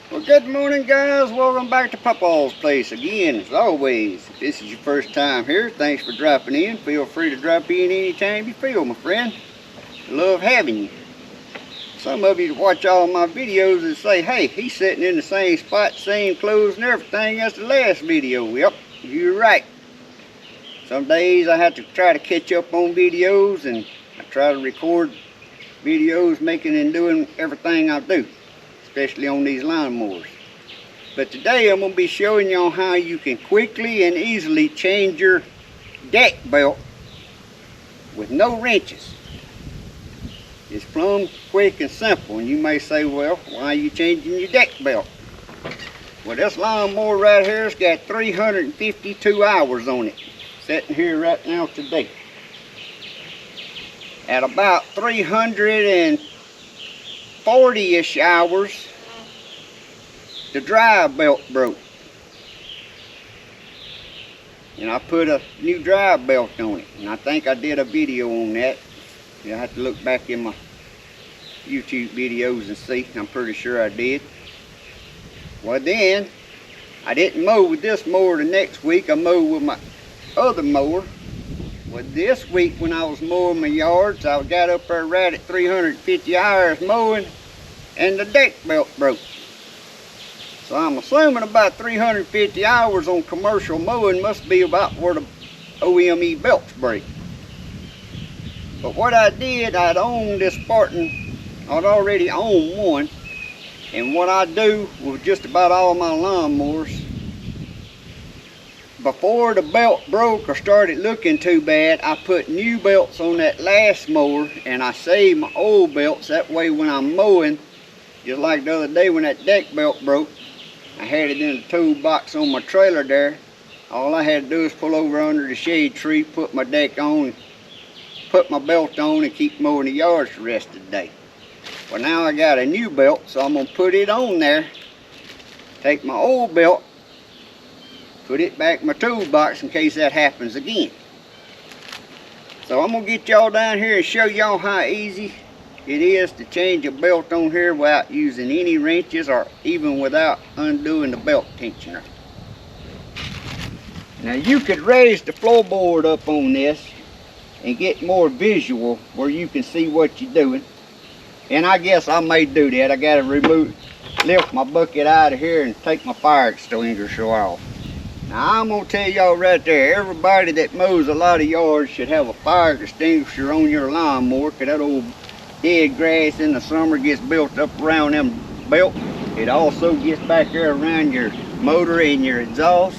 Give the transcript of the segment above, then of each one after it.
Well, good morning, guys. Welcome back to Papaw's place again. As always, if this is your first time here, thanks for dropping in. Feel free to drop in anytime you feel, my friend. I love having you. Some of you watch all my videos and say, hey, he's sitting in the same spot, same clothes and everything as the last video. Yep, you're right. Some days I have to try to catch up on videos, and I try to record videos making and doing everything I do, especially on these lawnmowers. But today I'm going to be showing you how you can quickly and easily change your deck belt with no wrenches. It's plumb quick and simple. And you may say, well, why are you changing your deck belt? Well, this lawnmower right here has got 352 hours on it, sitting here right now today. At about 340-ish hours, the drive belt broke. And I put a new drive belt on it. And I think I did a video on that. I have to look back in my YouTube videos and see. I'm pretty sure I did. Well, then, I didn't mow with this mower the next week. I mowed with my other mower. Well, this week when I was mowing my yards, I got up there right at 350 hours mowing, and the deck belt broke. So I'm assuming about 350 hours on commercial mowing must be about where the OME belts break. But what I did, I'd owned this Spartan, I'd already owned one, and what I do with just about all my lawnmowers, before the belt broke or started looking too bad, I put new belts on that last mower, and I saved my old belts. That way when I'm mowing, just like the other day when that deck belt broke, I had it in the toolbox on my trailer there. All I had to do is pull over under the shade tree, put my deck on, put my belt on, and keep mowing the yards the rest of the day. Well, now I got a new belt, so I'm going to put it on there, take my old belt, put it back in my toolbox in case that happens again. So I'm going to get y'all down here and show y'all how easy it is to change a belt on here without using any wrenches or even without undoing the belt tensioner. Now you could raise the floorboard up on this and get more visual where you can see what you're doing. And I guess I may do that. I got to lift my bucket out of here and take my fire extinguisher off. Now I'm going to tell y'all right there, everybody that mows a lot of yards should have a fire extinguisher on your lawnmower, because that old dead grass in the summer gets built up around them belts. It also gets back there around your motor and your exhaust.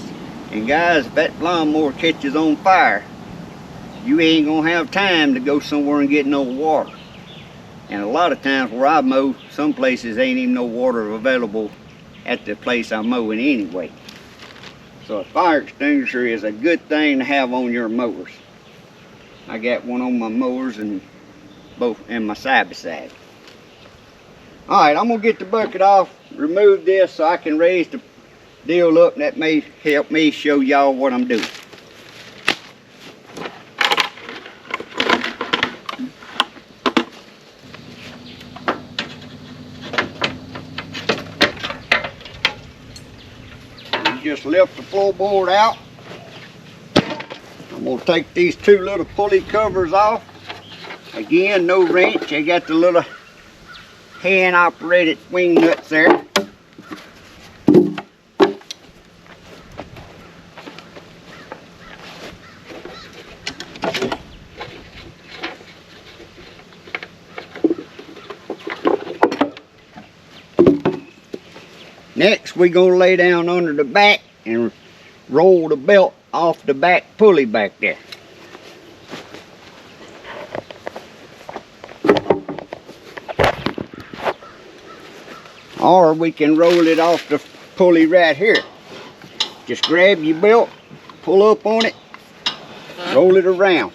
And guys, if that lawnmower catches on fire, you ain't going to have time to go somewhere and get no water. And a lot of times where I mow, some places ain't even no water available at the place I'm mowing anyway. So a fire extinguisher is a good thing to have on your mowers. I got one on my mowers and both and my side by side. Alright, I'm gonna get the bucket off, remove this so I can raise the deal up, and that may help me show y'all what I'm doing. Just lift the floorboard out. I'm going to take these two little pulley covers off. Again, no wrench. They got the little hand operated swing nuts there. Next, we're going to lay down under the back and roll the belt off the back pulley back there. Or we can roll it off the pulley right here. Just grab your belt, pull up on it, roll it around.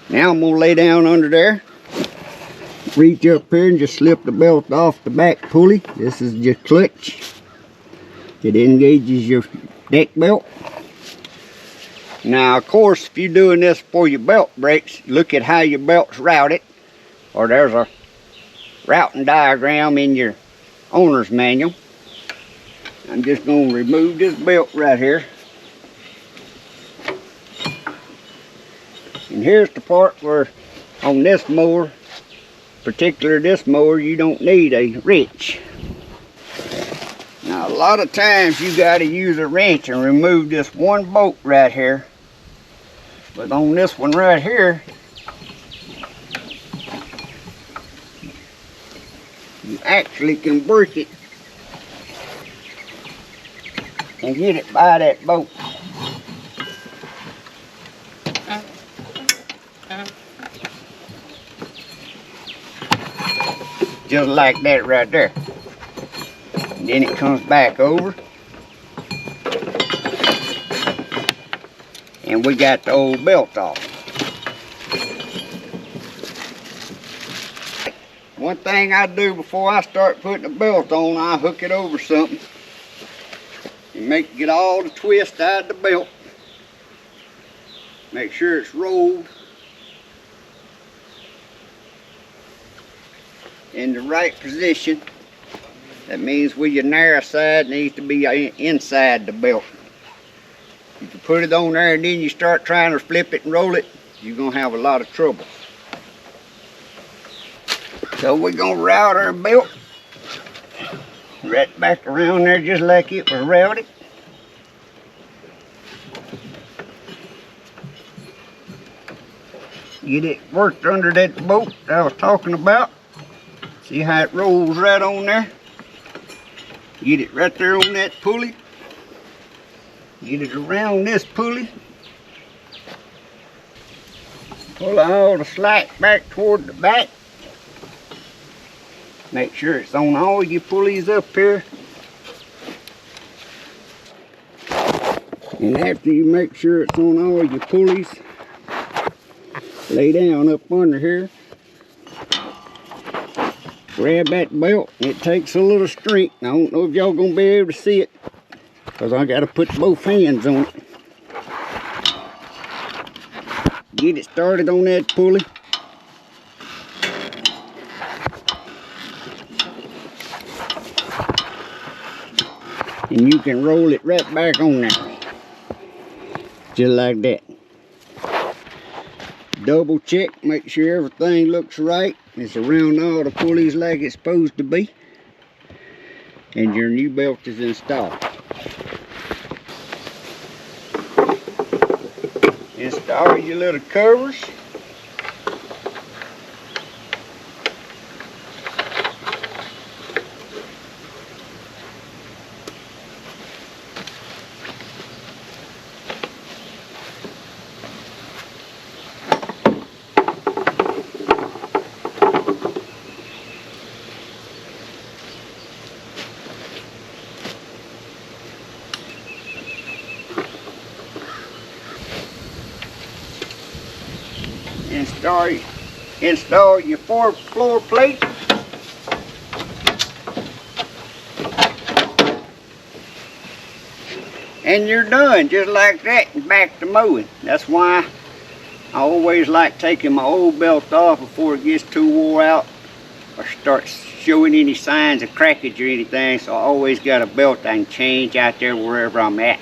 Now I'm going to lay down under there. Reach up here and just slip the belt off the back pulley. This is your clutch. It engages your deck belt. Now, of course, if you're doing this before your belt breaks, look at how your belt's routed. Or there's a routing diagram in your owner's manual. I'm just going to remove this belt right here. And here's the part where on this mower, particularly this mower, you don't need a wrench. Now a lot of times you got to use a wrench and remove this one bolt right here. But on this one right here, you actually can work it and get it by that bolt. Just like that right there. And then it comes back over. And we got the old belt off. One thing I do before I start putting the belt on, I hook it over something and get all the twist out of the belt. Make sure it's rolled in the right position. That means with your narrow side needs to be inside the belt. If you put it on there and then you start trying to flip it and roll it, you're going to have a lot of trouble. So we're going to route our belt right back around there just like it was routed. Get it worked under that bolt that I was talking about. See how it rolls right on there? Get it right there on that pulley. Get it around this pulley. Pull all the slack back toward the back. Make sure it's on all your pulleys up here. And after you make sure it's on all your pulleys, lay down up under here. Grab that belt. It takes a little strength. I don't know if y'all gonna be able to see it because I gotta put both hands on it. Get it started on that pulley. And you can roll it right back on there. Just like that. Double check, make sure everything looks right. It's around all the pulleys like it's supposed to be. And your new belt is installed. Install your little covers. Install your floor plate. And you're done just like that and back to mowing. That's why I always like taking my old belt off before it gets too wore out or starts showing any signs of crackage or anything. So I always got a belt I can change out there wherever I'm at.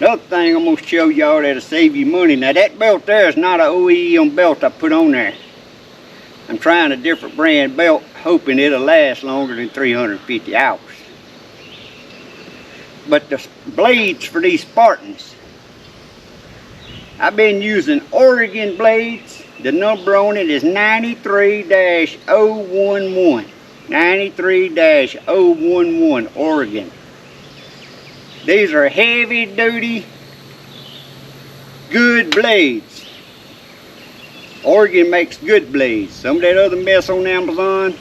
Another thing I'm going to show y'all that'll save you money. Now that belt there is not an OEM belt I put on there. I'm trying a different brand belt, hoping it'll last longer than 350 hours. But the blades for these Spartans, I've been using Oregon blades. The number on it is 93-011. 93-011 Oregon. These are heavy duty, good blades. Oregon makes good blades. Some of that other mess on Amazon,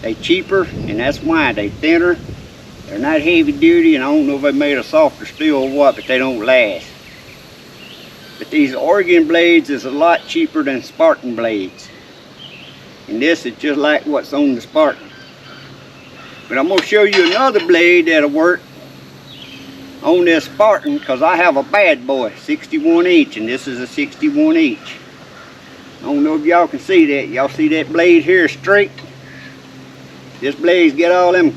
they cheaper, and that's why they thinner. They're not heavy duty, and I don't know if they made a softer steel or what, but they don't last. But these Oregon blades is a lot cheaper than Spartan blades. And this is just like what's on the Spartan. But I'm going to show you another blade that'll work on this Spartan, because I have a bad boy, 61 inch, and this is a 61 inch. I don't know if y'all can see that. Y'all see that blade here straight? This blade's got all them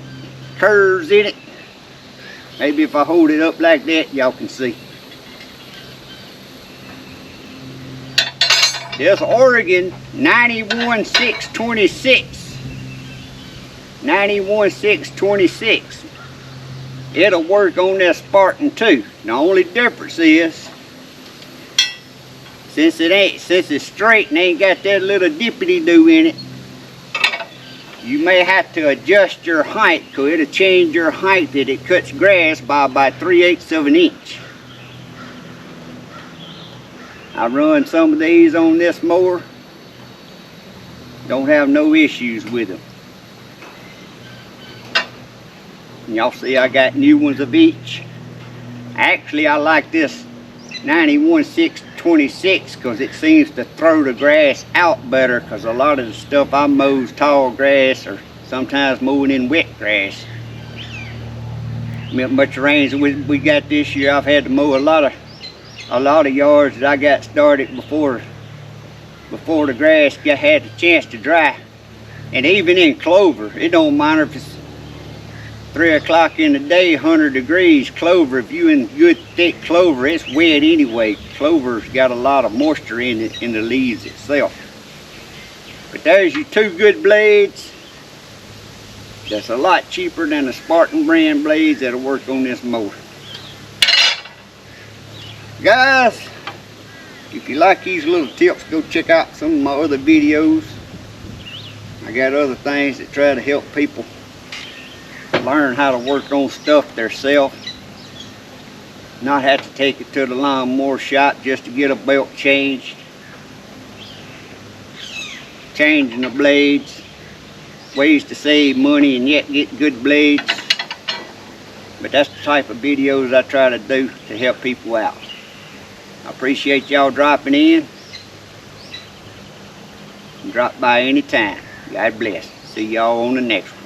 curves in it. Maybe if I hold it up like that, y'all can see. This Oregon 91626. 91626. It'll work on that Spartan too. The only difference is, since it's straight and ain't got that little dippity-doo in it, you may have to adjust your height, because it'll change your height that it cuts grass by about 3/8 of an inch. I run some of these on this mower. Don't have no issues with them. Y'all see I got new ones of each. Actually, I like this 91626 because it seems to throw the grass out better, because a lot of the stuff I mow is tall grass or sometimes mowing in wet grass. Much rains we got this year, I've had to mow a lot of yards that I got started before the grass had the chance to dry. And even in clover, it don't matter if it's 3 o'clock in the day, 100 degrees, clover, if you in good thick clover, it's wet anyway. Clover's got a lot of moisture in it, in the leaves itself. But there's your two good blades. That's a lot cheaper than the Spartan brand blades that'll work on this mower. Guys, if you like these little tips, go check out some of my other videos. I got other things that try to help people learn how to work on stuff themselves. Not have to take it to the lawnmower shop just to get a belt changed. Changing the blades. Ways to save money and yet get good blades. But that's the type of videos I try to do to help people out. I appreciate y'all dropping in. Drop by anytime. God bless. See y'all on the next one.